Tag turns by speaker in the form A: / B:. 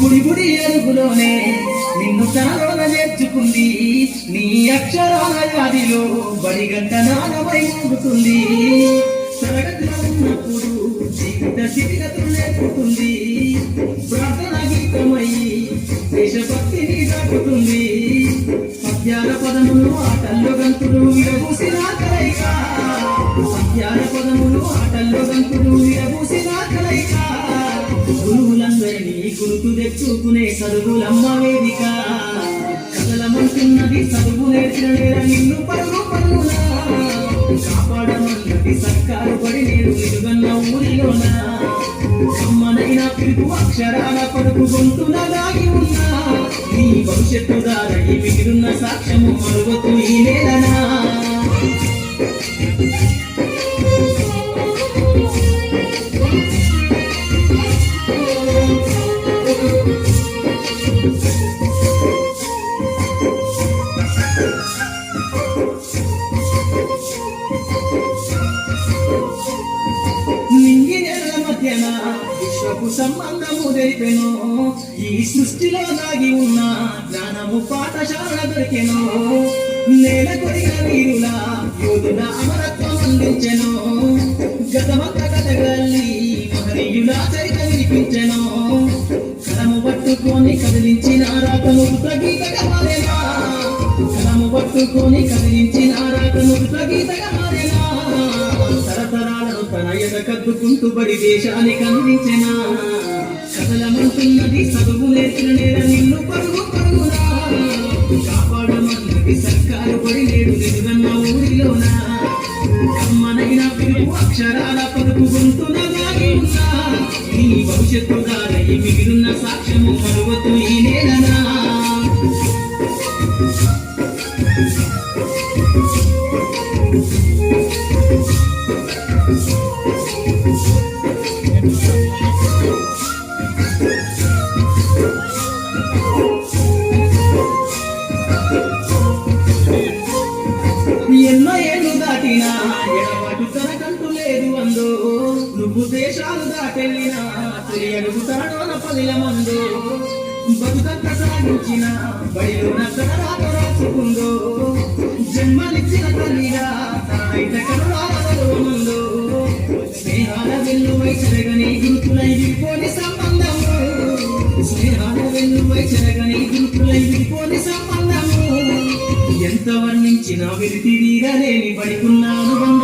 A: గుడి గుడి అరుగులోనే నిన్ను తనలోన చేర్చుకుంది నీ అక్షరాల వ్యాధిలో బడిగంట నానమై మోగుతుంది తరగతిలో ఉన్నప్పుడు జీవిత స్థితిగతులు నేర్పుతుంది ప్రార్థన గీతమై దేశభక్తిని దాటుతుంది పద్యాల పదములు ఆటల్లో గంతులు విరబూసిన కలయిక పద్యాల పదములు ఆటల్లో గంతులు విరబూసిన కలయిక గురువులందరినీ గుర్తు తెచ్చుకునే చదువులమ్మ వేదిక కదలమంటున్నది చదువు నేర్చిన నేర నిన్ను పరుగు పరుగునా కాపాడమన్నది సర్కారు బడి నేడు ఎదుగన్న ఊరిలోన కమ్మనైన పిలుపు అక్షరాల పడుకు గొంతున దాగి ఉన్నా నీ భవిష్యత్తు దారై మిగిలిన సాక్ష్యము మరువతు ఈ నేలనా విశ్వపు సంబంధము తెలిపెను ఈ సృష్టిలో దాగి ఉన్న జ్ఞానము పాఠశాల దొరికెను నేల కొరిగిన వీరుల యోధుల అమరత్వం అందించెను గతమంత కథగల్లి మహనీయుల చరిత వినిపించెను కలము పట్టుకొని కదిలించిన రాతను గీతగా మారేనా కలము పట్టుకొని కదిలించిన రాతను గీతగా మారేనా తరతరాలను తన ఎదకద్దుకుంటూ బడి దేశానికి అందించెనా కదలమంటున్నది చదువు నేర్చిన నేర నిన్ను పరుగు పరుగునా కాపాడమన్నది సర్కారు బడి నేడు ఎదుగన్న ఊరిలోన కమ్మనైన పిలుపు అక్షరాల పలుకు గొంతున దాగి ఉన్నా నీ భవిష్యత్తు దారై మిగిలిన సాక్ష్యము మరువతు ఈ నేలనా ఎన్నో ఏళ్ళు దాటినా ఎడబాటు తనకంటూ లేదు అందో నువ్వు దేశాలు దాటెళ్ళినా తొలి అడుగు తనలోన పదిల మందో బతుకంత సాగించిన బడిలోన తన రాక రాసుకుందో జన్మనిచ్చిన తల్లిగా తాయిత కనురాలదో స్నేహాల వెల్లువై చెరగని గురుతులై విడిపోని సంబంధము స్నేహాల వెల్లువై చెరగని గురుతులై విడిపోని సంబంధము ఎంత వర్ణించినా విరితిరీగలేని బడికున్న అనుబంధం